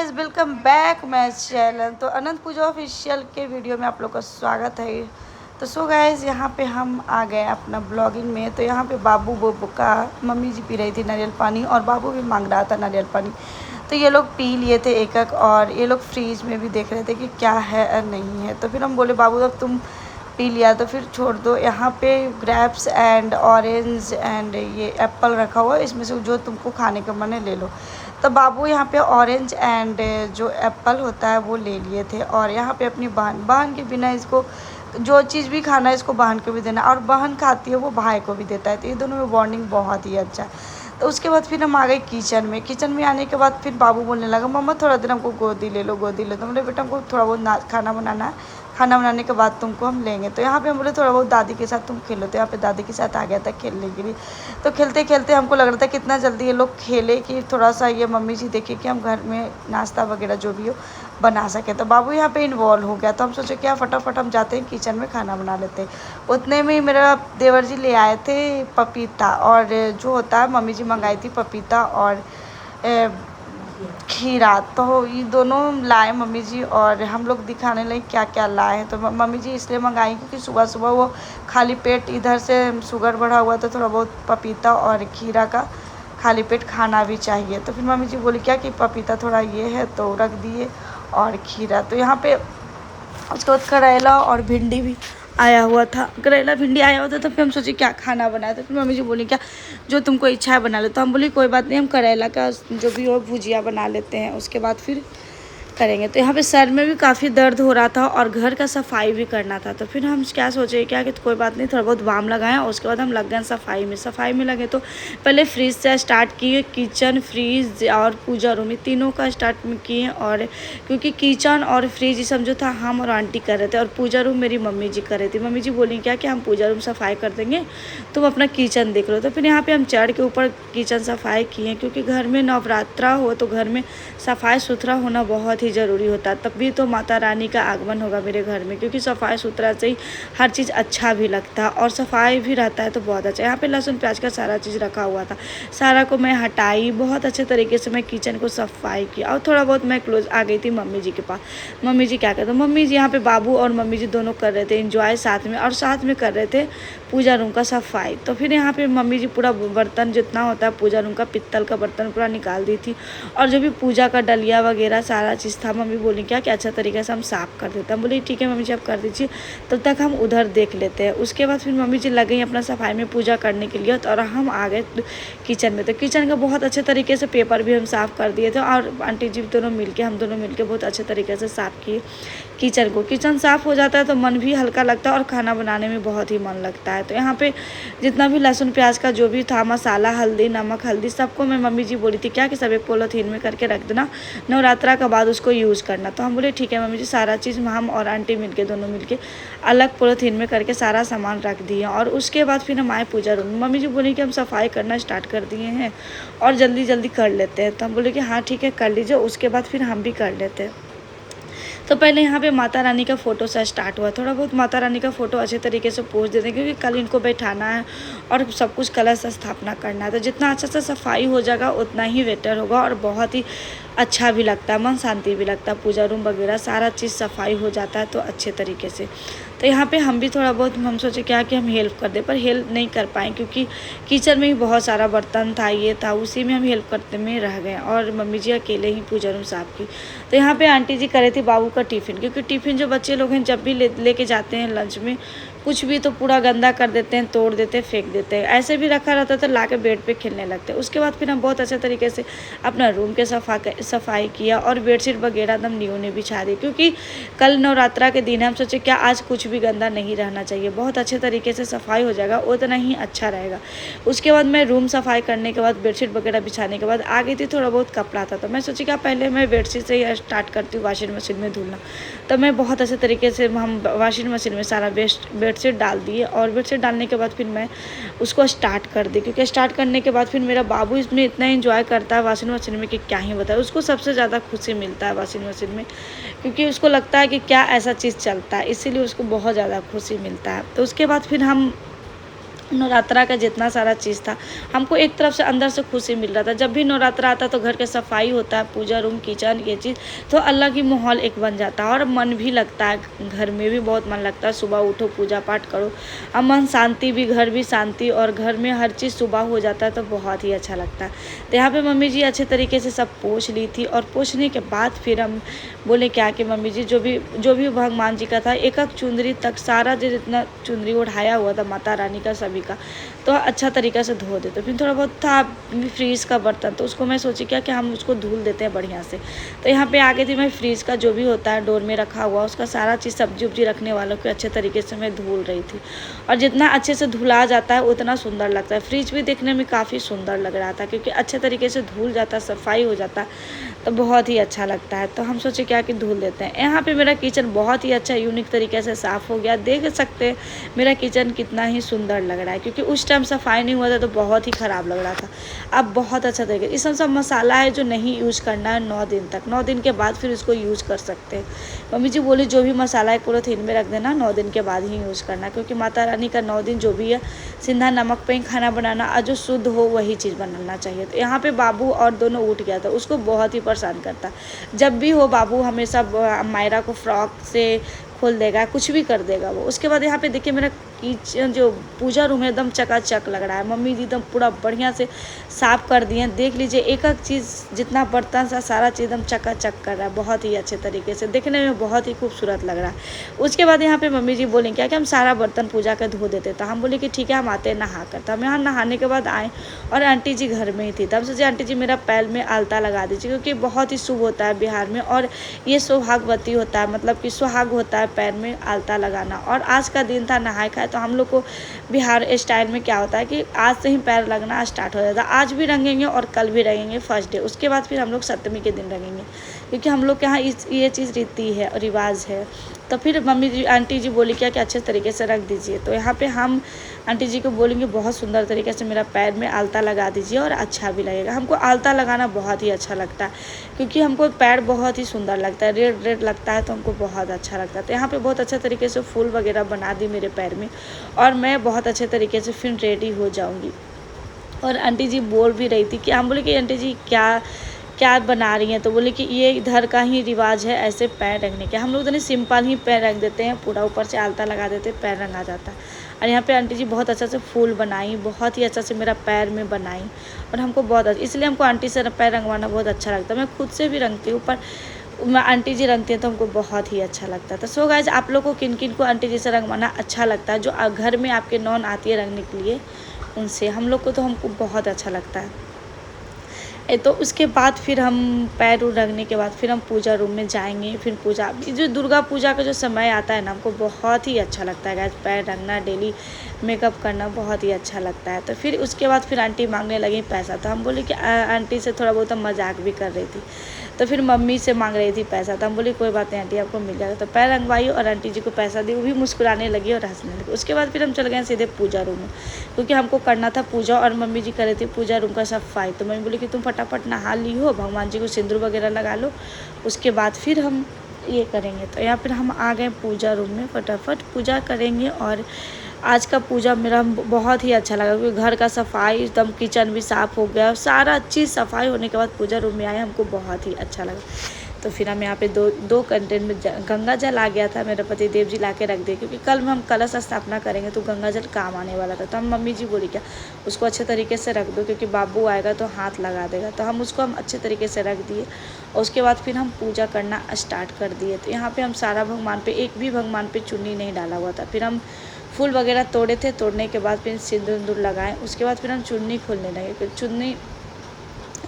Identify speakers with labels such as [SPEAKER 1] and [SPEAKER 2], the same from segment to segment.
[SPEAKER 1] Guys, welcome back my channel. तो अनंत पूजा official के video में आप लोग का स्वागत है। तो सो गाइस, यहाँ पे हम आ गए अपना ब्लॉगिंग में। तो यहाँ पे बाबू बोबू का मम्मी जी पी रही थी नारियल पानी और बाबू भी मांग रहा था नारियल पानी। तो ये लोग पी लिए थे एक एक, और ये लोग फ्रीज में भी देख रहे थे कि क्या है और नहीं है। तो फिर हम बोले बाबू अब तुम पी लिया तो फिर छोड़ दो। यहाँ पे ग्रेप्स एंड ऑरेंज एंड ये एप्पल रखा हुआ है, इसमें से जो तुमको खाने का मन है ले लो। तो बाबू यहाँ पे ऑरेंज एंड जो एप्पल होता है वो ले लिए थे। और यहाँ पे अपनी बहन के बिना इसको जो चीज़ भी खाना है इसको बहन को भी देना, और बहन खाती है वो भाई को भी देता है। तो ये दोनों में बॉन्डिंग बहुत ही अच्छा है। तो उसके बाद फिर हम आ गए किचन में आने के बाद फिर बाबू बोलने लगा मम्मा थोड़ा देर हमको गोदी ले लो गोदी ले लो। तो बोले बेटा हमको थोड़ा बहुत खाना बनाना है, खाना बनाने के बाद तुमको हम लेंगे। तो यहाँ पे हम बोले थोड़ा बहुत दादी के साथ तुम खेलो। तो यहाँ पे दादी के साथ आ गया था खेलने के लिए। तो खेलते खेलते हमको लग रहा था कितना जल्दी ये लोग खेले कि थोड़ा सा ये मम्मी जी देखे कि हम घर में नाश्ता वगैरह जो भी हो बना सके। तो बाबू यहाँ पे इन्वॉल्व हो गया। तो हम सोचे क्या फटाफट हम जाते हैं किचन में खाना बना लेते हैं। उतने में ही मेरा देवर जी ले आए थे पपीता, और जो होता है मम्मी जी मंगाई थी पपीता और खीरा। तो ये दोनों लाए मम्मी जी, और हम लोग दिखाने लगे क्या क्या लाए हैं। तो मम्मी जी इसलिए मंगाई क्योंकि सुबह सुबह वो खाली पेट इधर से शुगर बढ़ा हुआ तो थोड़ा बहुत पपीता और खीरा का खाली पेट खाना भी चाहिए। तो फिर मम्मी जी बोली क्या कि पपीता थोड़ा ये है तो रख दिए, और खीरा। तो यहाँ पे उसके बाद करेला और भिंडी भी आया हुआ था, करेला भिंडी आया हुआ था। तो फिर हम सोचे क्या खाना बनाए। तो फिर मम्मी जी बोली क्या जो तुमको इच्छा है बना लो। तो हम बोली कोई बात नहीं, हम करेला का जो भी हो भुजिया बना लेते हैं, उसके बाद फिर करेंगे। तो यहाँ पे सर में भी काफ़ी दर्द हो रहा था और घर का सफाई भी करना था। तो फिर हम क्या सोचे क्या कि कोई बात नहीं, थोड़ा बहुत बाम लगाएं और उसके बाद हम लग गए सफाई में लगे। तो पहले फ्रिज से स्टार्ट किए, किचन फ्रिज और पूजा रूम ये तीनों का स्टार्ट किए। और क्योंकि किचन और फ्रिज समझो था हम और आंटी कर रहे थे, और पूजा रूम मेरी मम्मी जी कर रही थी। मम्मी जी बोली क्या कि हम पूजा रूम सफाई कर देंगे, तुम अपना किचन देख लो। तो फिर यहाँ पे हम चढ़ के ऊपर किचन सफाई किए, क्योंकि घर में नवरात्रा हो तो घर में सफाई सुथरा होना बहुत ही ज़रूरी होता है। तभी तो माता रानी का आगमन होगा मेरे घर में, क्योंकि सफाई सुथरा से ही हर चीज़ अच्छा भी लगता है और सफाई भी रहता है तो बहुत अच्छा। यहाँ पे लहसुन प्याज का सारा चीज़ रखा हुआ था, सारा को मैं हटाई, बहुत अच्छे तरीके से मैं किचन को सफाई किया। और थोड़ा बहुत मैं क्लोज आ गई थी मम्मी जी के पास। मम्मी जी क्या करते, मम्मी जी यहाँ पे बाबू और मम्मी जी दोनों कर रहे थे इंजॉय साथ में, और साथ में कर रहे थे पूजा रूम का सफाई। तो फिर यहाँ पे मम्मी जी पूरा बर्तन जितना होता है पूजा रूम का, पित्तल का बर्तन पूरा निकाल दी थी, और जो भी पूजा का डलिया वगैरह सारा चीज़ था मम्मी बोली क्या कि अच्छा तरीके से हम साफ़ कर देते हैं। बोली ठीक है मम्मी जी आप कर दीजिए, तब तक हम उधर देख लेते हैं। उसके बाद फिर मम्मी जी लग गई अपना सफाई में पूजा करने के लिए, और हम आ गए किचन में। तो किचन का बहुत अच्छे तरीके से पेपर भी हम साफ़ कर दिए थे, और आंटी जी दोनों मिलके हम दोनों मिलके बहुत अच्छे तरीके से साफ़ किए किचन को। किचन साफ़ हो जाता है तो मन भी हल्का लगता है और खाना बनाने में बहुत ही मन लगता है। तो यहाँ पे जितना भी लहसुन प्याज का जो भी था मसाला, हल्दी, नमक, हल्दी सबको मैं मम्मी जी बोली थी क्या कि सब एक पॉलीथीन में करके रख देना, नवरात्रा के बाद उसको यूज़ करना। तो हम बोले ठीक है मम्मी जी, सारा चीज़ हम और आंटी मिलके दोनों मिलके अलग पॉलीथीन में करके सारा सामान रख दिए। और उसके बाद फिर हम आए पूजा रूम। मम्मी जी बोली कि हम सफाई करना स्टार्ट कर दिए हैं और जल्दी जल्दी कर लेते हैं। तो हम बोले कि हाँ ठीक है कर लीजिए, उसके बाद फिर हम भी कर लेते हैं। तो पहले यहाँ पे माता रानी का फ़ोटो से स्टार्ट हुआ, थोड़ा बहुत माता रानी का फ़ोटो अच्छे तरीके से पोज देते हैं, क्योंकि कल इनको बैठाना है और सब कुछ कलश स्थापना करना है। तो जितना अच्छा से सफाई हो जाएगा उतना ही बेटर होगा, और बहुत ही अच्छा भी लगता है, मन शांति भी लगता है। पूजा रूम वगैरह सारा चीज़ सफाई हो जाता है तो अच्छे तरीके से। तो यहाँ पे हम भी थोड़ा बहुत हम सोचे क्या कि हम हेल्प कर दें, पर हेल्प नहीं कर पाए क्योंकि किचन में ही बहुत सारा बर्तन था, ये था, उसी में हम हेल्प करते में रह गए, और मम्मी जी अकेले ही पूजा रूम साफ की। तो यहाँ पे आंटी जी करे थे बाबू का टिफ़िन, क्योंकि टिफ़िन जो बच्चे लोग हैं जब भी लेके जाते हैं लंच में कुछ भी तो पूरा गंदा कर देते हैं, तोड़ देते हैं, फेंक देते हैं। ऐसे भी रखा रहता तो ला के बेड पे खेलने लगते हैं। उसके बाद फिर हम बहुत अच्छे तरीके से अपना रूम के सफाई किया, और बेडशीट वगैरह एकदम न्यू ने बिछा दी, क्योंकि कल नवरात्रा के दिन है। हम सोचे क्या आज कुछ भी गंदा नहीं रहना चाहिए, बहुत अच्छे तरीके से सफाई हो जाएगा उतना ही अच्छा रहेगा। उसके बाद मैं रूम सफाई करने के बाद बेडशीट वगैरह बिछाने के बाद आ गई थी, थोड़ा बहुत कपड़ा था। तो मैं सोची क्या पहले मैं बेडशीट से ही स्टार्ट करती हूँ वाशिंग मशीन में धुलना। तो मैं बहुत अच्छे तरीके से हम वाशिंग मशीन में सारा बेडशीट डाल दिए, और बेडशीट डालने के बाद फिर मैं उसको स्टार्ट कर दी, क्योंकि स्टार्ट करने के बाद फिर मेरा बाबू इसमें इतना एंजॉय करता है वाशिंग मशीन में कि क्या ही बताए। उसको सबसे ज़्यादा खुशी मिलता है वाशिंग मशीन में, क्योंकि उसको लगता है कि क्या ऐसा चीज़ चलता है, इसीलिए उसको बहुत ज़्यादा खुशी मिलता है। तो उसके बाद फिर हम नवरात्रा का जितना सारा चीज़ था, हमको एक तरफ से अंदर से खुशी मिल रहा था। जब भी नवरात्रा आता तो घर के सफाई होता है, पूजा रूम, किचन, ये चीज़ तो अलग ही माहौल एक बन जाता है और मन भी लगता है, घर में भी बहुत मन लगता है। सुबह उठो, पूजा पाठ करो, अब मन शांति भी, घर भी शांति, और घर में हर चीज़ सुबह हो जाता है तो बहुत ही अच्छा लगता है। तो यहाँ पर मम्मी जी अच्छे तरीके से सब पोंछ ली थी, और पोंछने के बाद फिर हम बोले क्या कि मम्मी जी जो भी भगवान जी का था, एक एक चुंदरी तक सारा जो जितना चुंदरी ओढ़ाया हुआ था माता रानी का सभी का, तो अच्छा तरीक़ा से धो देते। फिर थोड़ा बहुत था फ्रीज का बर्तन, तो उसको मैं सोची क्या कि हम उसको धुल देते हैं बढ़िया से। तो यहाँ पे आगे थी मैं फ्रीज का जो भी होता है डोर में रखा हुआ, उसका सारा चीज़ सब्जी उब्जी रखने वालों को अच्छे तरीके से मैं धुल रही थी। और जितना अच्छे से धुला जाता है उतना सुंदर लगता है। फ्रिज भी देखने में काफ़ी सुंदर लग रहा था, क्योंकि अच्छे तरीके से धुल जाता, सफाई हो जाता, तो बहुत ही अच्छा लगता है। तो हम सोचे क्या कि धुल देते हैं। यहाँ पे मेरा किचन बहुत ही अच्छा यूनिक तरीके से साफ़ हो गया। देख सकते हैं मेरा किचन कितना ही सुंदर लग रहा है, क्योंकि उस टाइम सफाई नहीं हुआ था तो बहुत ही ख़राब लग रहा था। अब बहुत अच्छा तरीके, इसमें सब मसाला है जो नहीं यूज करना है 9 दिन तक, 9 दिन के बाद फिर इसको यूज कर सकते हैं। मम्मी जी बोली जो भी मसाला है पॉलीथीन में रख देना, 9 दिन के बाद ही यूज़ करना, क्योंकि माता रानी का 9 दिन जो भी है सिंधा नमक पे ही खाना बनाना, और जो शुद्ध हो वही चीज़ बनाना चाहिए। तो यहाँ पे बाबू और दोनों उठ गया था, उसको बहुत ही परेशान करता। जब भी हो बाबू हमेशा मायरा को फ्रॉक से खोल देगा, कुछ भी कर देगा वो। उसके बाद यहाँ पे देखिए मेरा किचन जो पूजा रूम है एकदम चकाचक लग रहा है। मम्मी जी एकदम पूरा बढ़िया से साफ़ कर दिए हैं। देख लीजिए एक एक चीज़, जितना बर्तन सा सारा चीज़ एकदम चकाचक कर रहा है, बहुत ही अच्छे तरीके से, देखने में बहुत ही खूबसूरत लग रहा है। उसके बाद यहाँ पे मम्मी जी बोलें क्या कि हम सारा बर्तन पूजा का धो देते। तो हम बोले कि ठीक है हम आते हैं नहा कर। तो हम यहाँ नहाने के बाद आए और आंटी जी घर में ही थी। तब सोचे आंटी जी मेरा पैर में आलता लगा दीजिए, क्योंकि बहुत ही शुभ होता है बिहार में, और ये सुहागवती होता है, मतलब कि सुहाग होता है पैर में आलता लगाना। और आज का दिन था नहाए खाए, तो हम लोग को बिहार स्टाइल में क्या होता है कि आज से ही पैर लगना स्टार्ट हो जाता है। आज भी रंगेंगे और कल भी रंगेंगे फर्स्ट डे, उसके बाद फिर हम लोग सप्तमी के दिन रंगेंगे, क्योंकि हम लोग के यहाँ ये चीज़ रीति है और रिवाज है। तो फिर मम्मी जी आंटी जी बोली क्या कि अच्छे तरीके से रख दीजिए। तो यहाँ पे हम आंटी जी को बोलेंगे बहुत सुंदर तरीके से मेरा पैर में आलता लगा दीजिए, और अच्छा भी लगेगा। हमको आलता लगाना बहुत ही अच्छा लगता है, क्योंकि हमको पैर बहुत ही सुंदर लगता है, रेड रेड लगता है, तो हमको बहुत अच्छा लगता है। तो यहाँ पे बहुत अच्छे तरीके से फूल वगैरह बना दी मेरे पैर में, और मैं बहुत अच्छे तरीके से फिर रेडी हो जाऊँगी। और आंटी जी बोल भी रही थी कि हम बोले कि आंटी जी क्या बना रही हैं। तो बोले कि ये इधर का ही रिवाज है ऐसे पैर रंगने के। हम लोग इतने सिंपल ही पैर रंग देते हैं, पूरा ऊपर से आलता लगा देते हैं, पैर रंगा जाता है। और यहाँ पे आंटी जी बहुत अच्छा से फूल बनाई, बहुत ही अच्छा से मेरा पैर में बनाई, और हमको बहुत अच्छा, इसलिए हमको आंटी से पैर रंगवाना बहुत अच्छा लगता है। मैं खुद से भी रंगती हूँ, पर आंटी जी रंगती हैं तो हमको बहुत ही अच्छा लगता है। तो सो गाइस, आप लोग को किन किन को आंटी जी से रंगवाना अच्छा लगता है, जो घर में आपके नॉन आती है रंगने के लिए, उनसे। हम लोग को तो हमको बहुत अच्छा लगता है। तो उसके बाद फिर हम पैर रंगने के बाद फिर हम पूजा रूम में जाएंगे। फिर पूजा, जो दुर्गा पूजा का जो समय आता है ना, हमको बहुत ही अच्छा लगता है गाइस। पैर रंगना, डेली मेकअप करना बहुत ही अच्छा लगता है। तो फिर उसके बाद फिर आंटी मांगने लगी पैसा। तो हम बोले कि आंटी से थोड़ा बहुत मजाक भी कर रही थी। तो फिर मम्मी से मांग रही थी पैसा। तो हम बोले कोई बात नहीं आंटी, आपको मिल जाएगा। तो पैर रंगवाई और आंटी जी को पैसा दी, वो भी मुस्कुराने लगी और हंसने लगी। उसके बाद फिर हम चल गए सीधे पूजा रूम में, क्योंकि हमको करना था पूजा, और मम्मी जी कर रही थी पूजा रूम का सफाई। तो मम्मी बोली कि तुम फटाफट नहा ली हो, भगवान जी को सिंदूर वगैरह लगा लो, उसके बाद फिर हम ये करेंगे। तो यहाँ फिर हम आ गए पूजा रूम में, फटाफट पूजा करेंगे। और आज का पूजा मेरा बहुत ही अच्छा लगा, क्योंकि घर का सफाई एकदम, किचन भी साफ़ हो गया, सारा चीज़ सफाई होने के बाद पूजा रूम में आए, हमको बहुत ही अच्छा लगा। तो फिर हम यहाँ पे दो कंटेन में गंगा जल आ गया था, मेरे पति देव जी ला के रख दिए, क्योंकि कल में हम कलश स्थापना करेंगे तो गंगा जल काम आने वाला था। तो हम मम्मी जी बोली क्या उसको अच्छे तरीके से रख दो, क्योंकि बाबू आएगा तो हाथ लगा देगा। तो हम उसको अच्छे तरीके से रख दिए, और उसके बाद फिर हम पूजा करना स्टार्ट कर दिए। तो यहाँ पर हम सारा भगवान पे, एक भी भगवान पे चुन्नी नहीं डाला हुआ था। फिर हम फूल वगैरह तोड़े थे, तोड़ने के बाद फिर सिंदूर लगाए। उसके बाद फिर हम चुन्नी खोलने लगे। फिर चुन्नी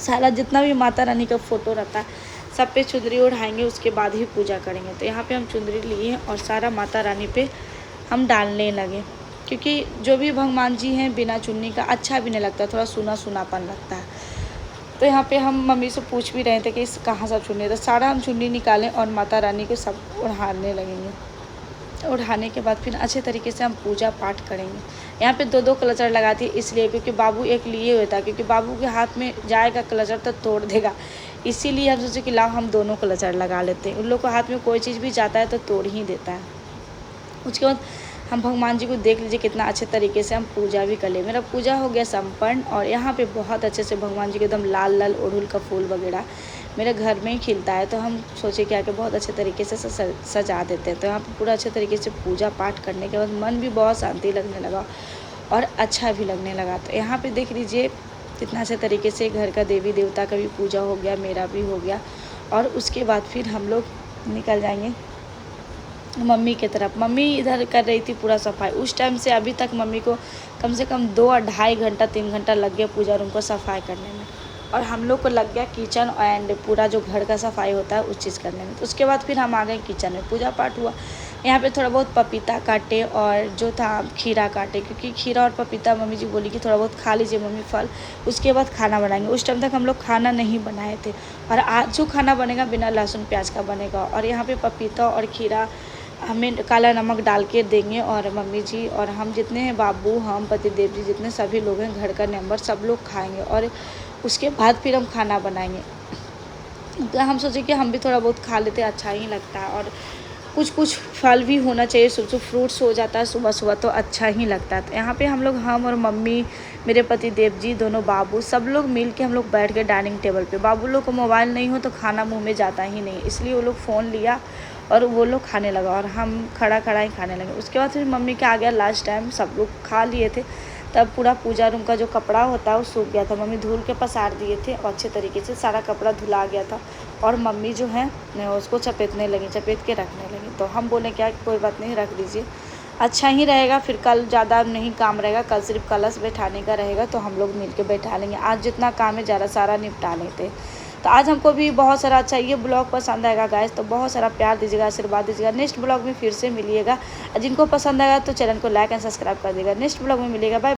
[SPEAKER 1] सारा जितना भी माता रानी का फ़ोटो रहता है सब पे चुंदरी ओढ़ाएंगे, उसके बाद ही पूजा करेंगे। तो यहाँ पे हम चुंदरी लिए और सारा माता रानी पे हम डालने लगे, क्योंकि जो भी भगवान जी हैं बिना चुन्नी का अच्छा भी नहीं लगता, थोड़ा सूना सूनापन लगता है। तो यहाँ पे हम मम्मी से पूछ भी रहे थे कि इस कहाँ सब चुन्नी, तो सारा हम चुन्नी निकालें और माता रानी को सब ओढ़ाने लगेंगे। ओढ़ाने के बाद फिर अच्छे तरीके से हम पूजा पाठ करेंगे। यहाँ पे दो क्लचर लगाती है इसलिए, क्योंकि बाबू एक लिए हुए था, क्योंकि बाबू के हाथ में जाएगा क्लचर तो तोड़ देगा, इसीलिए हम सोचे कि लाओ हम दोनों क्लचर लगा लेते हैं। उन लोग को हाथ में कोई चीज़ भी जाता है तो तोड़ ही देता है। उसके बाद हम भगवान जी को देख लीजिए कितना अच्छे तरीके से हम पूजा भी कर ले। मेरा पूजा हो गया संपन्न और यहाँ पे बहुत अच्छे से भगवान जी को एकदम लाल लाल अड़हुल का फूल वगैरह मेरे घर में ही खिलता है, तो हम सोचे कि आके बहुत अच्छे तरीके से सजा देते हैं। तो यहाँ पे पूरा अच्छे तरीके से पूजा पाठ करने के बाद मन भी बहुत शांति लगने लगा और अच्छा भी लगने लगा। तो यहाँ पे देख लीजिए कितना अच्छे तरीके से घर का देवी देवता का भी पूजा हो गया, मेरा भी हो गया। और उसके बाद फिर हम लोग निकल जाएंगे मम्मी की तरफ। मम्मी इधर कर रही थी पूरा सफाई। उस टाइम से अभी तक मम्मी को कम से कम 2 और ढाई घंटा 3 घंटा लग गया पूजा रूम को सफाई करने में, और हम लोग को लग गया किचन एंड पूरा जो घर का सफाई होता है उस चीज़ करने में। तो उसके बाद फिर हम आ गए किचन में, पूजा पाठ हुआ। यहाँ पे थोड़ा बहुत पपीता काटे और जो था खीरा काटे, क्योंकि खीरा और पपीता मम्मी जी बोली कि थोड़ा बहुत खा लीजिए मम्मी फल, उसके बाद खाना बनाएंगे। उस टाइम तक हम लोग खाना नहीं बनाए थे, और आज जो खाना बनेगा बिना लहसुन प्याज का बनेगा। और यहाँ पे पपीता और खीरा हमें काला नमक डाल के देंगे, और मम्मी जी और हम जितने हैं, बाबू, हम, पतिदेव जी, जितने सभी लोग हैं घर का मेंबर, सब लोग खाएंगे। और उसके बाद फिर हम खाना बनाएंगे। तो हम सोचे कि हम भी थोड़ा बहुत खा लेते, अच्छा ही लगता है। और कुछ फल भी होना चाहिए, सुबह फ्रूट्स हो जाता है सुबह सुबह तो अच्छा ही लगता है। तो यहाँ पे हम और मम्मी, मेरे पति देव जी, दोनों बाबू, सब लोग मिल के हम लोग बैठ गए डाइनिंग टेबल पे। बाबू लोग को मोबाइल नहीं हो तो खाना मुंह में जाता ही नहीं, इसलिए वो लोग फ़ोन लिया और वो लोग खाने लगा और हम खड़ा ही खाने लगे। उसके बाद फिर मम्मी का आ गया लास्ट टाइम, सब लोग खा लिए थे। तब पूरा पूजा रूम का जो कपड़ा होता है वो सूख गया था, मम्मी धुल के पसार दिए थे और अच्छे तरीके से सारा कपड़ा धुला गया था। और मम्मी जो है उसको चपेटने लगी, चपेट के रखने लगी। तो हम बोले क्या कोई बात नहीं, रख दीजिए, अच्छा ही रहेगा। फिर कल ज़्यादा नहीं काम रहेगा, कल सिर्फ कलश बैठाने का रहेगा, तो हम लोग मिल के बैठा लेंगे। आज जितना काम है ज़्यादा सारा निपटा लेते। तो आज हमको भी बहुत सारा अच्छा ये ब्लॉग पसंद आएगा गाइस, तो बहुत सारा प्यार दीजिएगा, आशीर्वाद दीजिएगा। नेक्स्ट ब्लॉग में फिर से मिलिएगा। जिनको पसंद आएगा तो चैनल को लाइक एंड सब्सक्राइब कर दीजिएगा। नेक्स्ट ब्लॉग में मिलेगा। बाय।